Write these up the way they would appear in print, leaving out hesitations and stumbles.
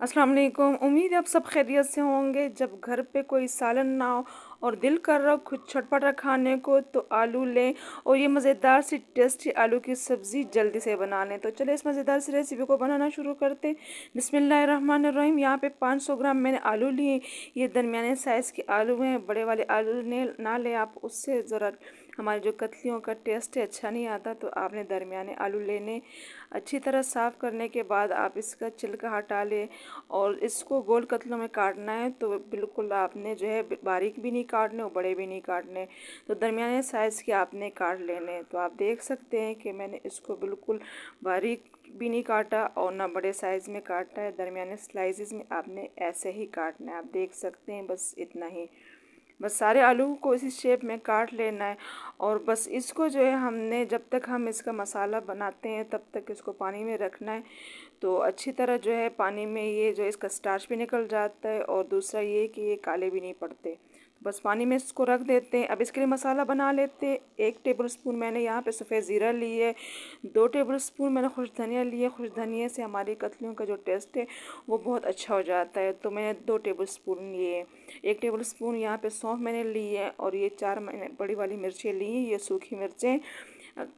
अस्सलाम वालेकुम। उम्मीद है आप सब खैरियत से होंगे। जब घर पे कोई सालन ना हो और दिल कर रहा हो कुछ चटपटा खाने को तो आलू लें और ये मज़ेदार सी टेस्टी आलू की सब्ज़ी जल्दी से बना लें। तो चलिए इस मज़ेदार सी रेसिपी को बनाना शुरू करते हैं। बिस्मिल्लाहिर्रहमानिर्रहीम। यहाँ पे 500 ग्राम मैंने आलू लिए। ये दरमियाने साइज़ के आलू हैं, बड़े वाले आलू ने ना लें आप, उससे ज़रा हमारे जो कतलियों का टेस्ट है अच्छा नहीं आता। तो आपने दरमियाने आलू लेने, अच्छी तरह साफ़ करने के बाद आप इसका छिलका हटा लें और इसको गोल कतलों में काटना है। तो बिल्कुल आपने जो है बारीक भी नहीं काटने और बड़े भी नहीं काटने, तो दरमियाने साइज़ के आपने काट लेने। तो आप देख सकते हैं कि मैंने इसको बिल्कुल बारीक भी नहीं काटा और ना बड़े साइज़ में काटा है, दरमियाने स्लाइसेस में आपने ऐसे ही काटना है। आप देख सकते हैं, बस इतना ही। बस सारे आलू को इसी शेप में काट लेना है और बस इसको जो है हमने जब तक हम इसका मसाला बनाते हैं तब तक इसको पानी में रखना है। तो अच्छी तरह जो है पानी में ये जो इसका स्टार्च भी निकल जाता है और दूसरा ये कि ये काले भी नहीं पड़ते। बस पानी में इसको रख देते हैं। अब इसके लिए मसाला बना लेते हैं। 1 टेबलस्पून मैंने यहाँ पे सफ़ेद ज़ीरा ली है। 2 टेबलस्पून मैंने खुश धनिया लिए। खुश धनिया से हमारी कतलियों का जो टेस्ट है वो बहुत अच्छा हो जाता है, तो मैंने 2 टेबलस्पून लिए। 1 टेबलस्पून यहाँ पे सौंफ मैंने ली है और ये 4 मैंने बड़ी वाली मिर्चें ली हैं। ये सूखी मिर्चें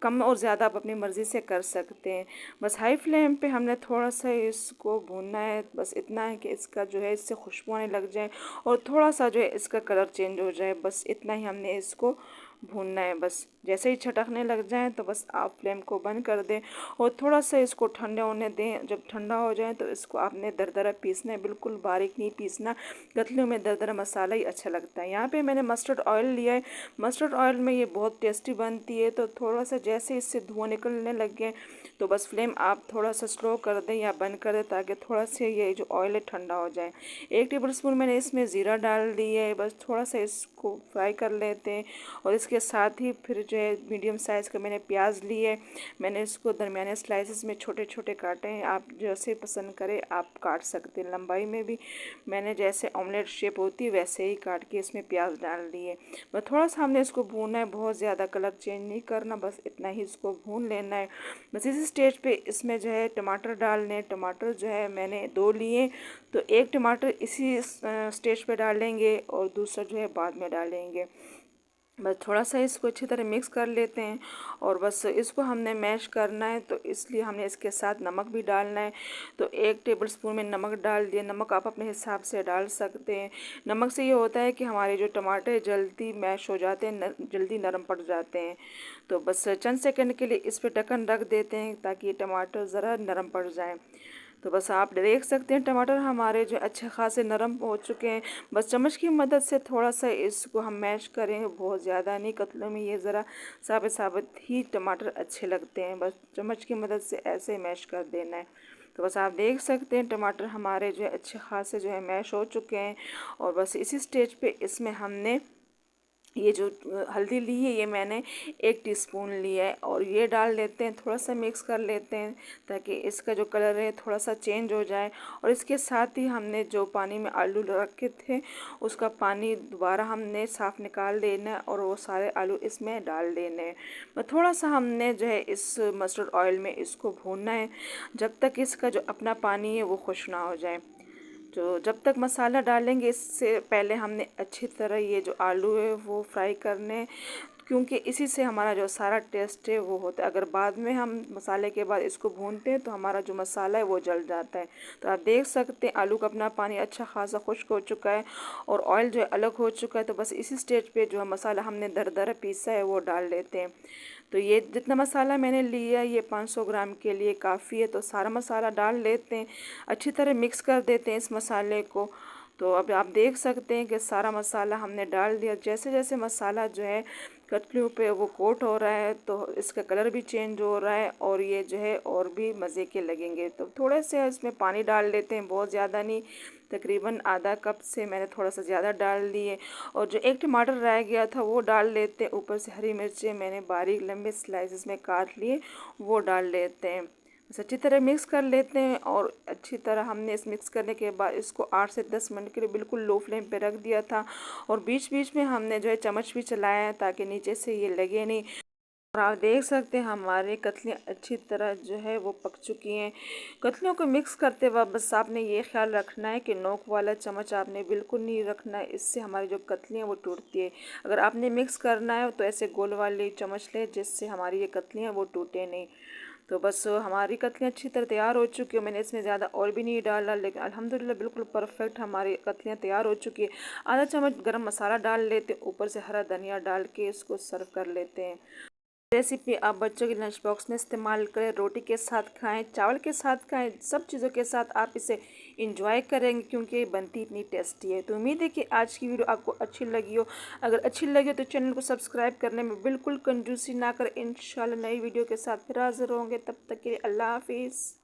कम और ज़्यादा आप अपनी मर्ज़ी से कर सकते हैं। बस हाई फ्लेम पे हमने थोड़ा सा इसको भूनना है। बस इतना है कि इसका जो है इससे खुशबू आने लग जाए और थोड़ा सा जो है इसका कलर चेंज हो जाए। बस इतना ही हमने इसको भूनना है। बस जैसे ही छटकने लग जाए तो बस आप फ्लेम को बंद कर दें और थोड़ा सा इसको ठंडा होने दें। जब ठंडा हो जाए तो इसको आपने दरदरा पीसना है, बिल्कुल बारीक नहीं पीसना। कतलियों में दरदरा मसाला ही अच्छा लगता है। यहाँ पे मैंने मस्टर्ड ऑयल लिया है। मस्टर्ड ऑयल में ये बहुत टेस्टी बनती है। तो थोड़ा सा जैसे इससे धुआं निकलने लग गए तो बस फ्लेम आप थोड़ा सा स्लो कर दें या बंद कर दें ताकि थोड़ा सा ये जो ऑयल है ठंडा हो जाए। 1 टेबलस्पून मैंने इसमें ज़ीरा डाल दी है। बस थोड़ा सा इसको फ्राई कर लेते हैं और इसके साथ ही फिर जो है मीडियम साइज़ का मैंने प्याज ली है। मैंने इसको दरमियाने स्लाइसेस में छोटे छोटे काटे हैं। आप जैसे पसंद करें आप काट सकते हैं, लंबाई में भी। मैंने जैसे ऑमलेट शेप होती है वैसे ही काट के इसमें प्याज डाल दिए। बस थोड़ा सा हमने इसको भूनना है, बहुत ज़्यादा कलर चेंज नहीं करना, बस इतना ही इसको भून लेना है। बस इसी स्टेज पे इसमें जो है टमाटर डालने। टमाटर जो है मैंने 2 लिए, तो 1 टमाटर इसी स्टेज पे डालेंगे और दूसरा जो है बाद में डालेंगे। बस थोड़ा सा इसको अच्छी तरह मिक्स कर लेते हैं और बस इसको हमने मैश करना है, तो इसलिए हमने इसके साथ नमक भी डालना है। तो 1 टेबलस्पून में नमक डाल दिया। नमक आप अपने हिसाब से डाल सकते हैं। नमक से ये होता है कि हमारे जो टमाटर जल्दी मैश हो जाते हैं, जल्दी नरम पड़ जाते हैं। तो बस चंद सेकंड के लिए इस पर ढक्कन रख देते हैं ताकि ये टमाटर ज़रा नरम पड़ जाए। तो बस आप देख सकते हैं टमाटर हमारे जो अच्छे खासे नरम हो चुके हैं। बस चम्मच की मदद से थोड़ा सा इसको हम मैश करेंगे, बहुत ज़्यादा नहीं। कतलों में ये ज़रा साबित साबित ही टमाटर अच्छे लगते हैं। बस चम्मच की मदद से ऐसे मैश कर देना है। तो बस आप देख सकते हैं टमाटर हमारे जो है अच्छे खासे जो है मैश हो चुके हैं और बस इसी स्टेज पे इसमें हमने ये जो हल्दी ली है ये मैंने 1 टीस्पून लिया है और ये डाल लेते हैं। थोड़ा सा मिक्स कर लेते हैं ताकि इसका जो कलर है थोड़ा सा चेंज हो जाए। और इसके साथ ही हमने जो पानी में आलू रखे थे उसका पानी दोबारा हमने साफ़ निकाल देना है और वो सारे आलू इसमें डाल देने हैं। और थोड़ा सा हमने जो है इस मस्टर्ड ऑयल में इसको भूनना है जब तक इसका जो अपना पानी है वो खुश ना हो जाए। तो जब तक मसाला डालेंगे इससे पहले हमने अच्छी तरह ये जो आलू है वो फ्राई करने, क्योंकि इसी से हमारा जो सारा टेस्ट है वो होता है। अगर बाद में हम मसाले के बाद इसको भूनते हैं तो हमारा जो मसाला है वो जल जाता है। तो आप देख सकते हैं आलू का अपना पानी अच्छा खासा खुश्क हो चुका है और ऑयल जो है अलग हो चुका है। तो बस इसी स्टेज पे जो है मसाला हमने दरदरा पीसा है वो डाल लेते हैं। तो ये जितना मसाला मैंने लिया ये 500 ग्राम के लिए काफ़ी है। तो सारा मसाला डाल लेते हैं, अच्छी तरह मिक्स कर देते हैं इस मसाले को। तो अब आप देख सकते हैं कि सारा मसाला हमने डाल दिया। जैसे जैसे मसाला जो है कटलियों पे वो कोट हो रहा है तो इसका कलर भी चेंज हो रहा है और ये जो है और भी मज़े के लगेंगे। तो थोड़े से इसमें पानी डाल लेते हैं, बहुत ज़्यादा नहीं, तकरीबन आधा कप से मैंने थोड़ा सा ज़्यादा डाल दिए। और जो 1 टमाटर रह गया था वो डाल लेते हैं। ऊपर से हरी मिर्चें मैंने बारीक लंबे स्लाइसेस में काट लिए वो डाल लेते हैं। बस अच्छी तरह मिक्स कर लेते हैं और अच्छी तरह हमने इस मिक्स करने के बाद इसको 8 से 10 मिनट के लिए बिल्कुल लो फ्लेम पे रख दिया था और बीच बीच में हमने जो है चम्मच भी चलाया है ताकि नीचे से ये लगे नहीं। और आप देख सकते हैं हमारी कतलियाँ अच्छी तरह जो है वो पक चुकी हैं। कतलियों को मिक्स करते वक्त बस आपने ये ख्याल रखना है कि नोक वाला चम्मच आपने बिल्कुल नहीं रखना है, इससे हमारी जो कतलियाँ वो टूटती है। अगर आपने मिक्स करना है तो ऐसे गोल वाली चम्मच ले जिससे हमारी ये कतलियाँ वो टूटे नहीं। तो बस हमारी कतलियाँ अच्छी तरह तैयार हो चुकी है। मैंने इसमें ज़्यादा और भी नहीं डाला, लेकिन अल्हम्दुलिल्लाह बिल्कुल परफेक्ट हमारी कतलियाँ तैयार हो चुकी है। आधा चम्मच गरम मसाला डाल लेते, ऊपर से हरा धनिया डाल के इसको सर्व कर लेते हैं। रेसिपी आप बच्चों के लंच बॉक्स में इस्तेमाल करें, रोटी के साथ खाएं, चावल के साथ खाएं, सब चीज़ों के साथ आप इसे इंजॉय करेंगे क्योंकि ये बनती इतनी टेस्टी है। तो उम्मीद है कि आज की वीडियो आपको अच्छी लगी हो। अगर अच्छी लगी हो तो चैनल को सब्सक्राइब करने में बिल्कुल कंजूसी ना करें। इंशाल्लाह नई वीडियो के साथ फिर हाजिर होंगे, तब तक के लिए अल्लाह हाफिज़।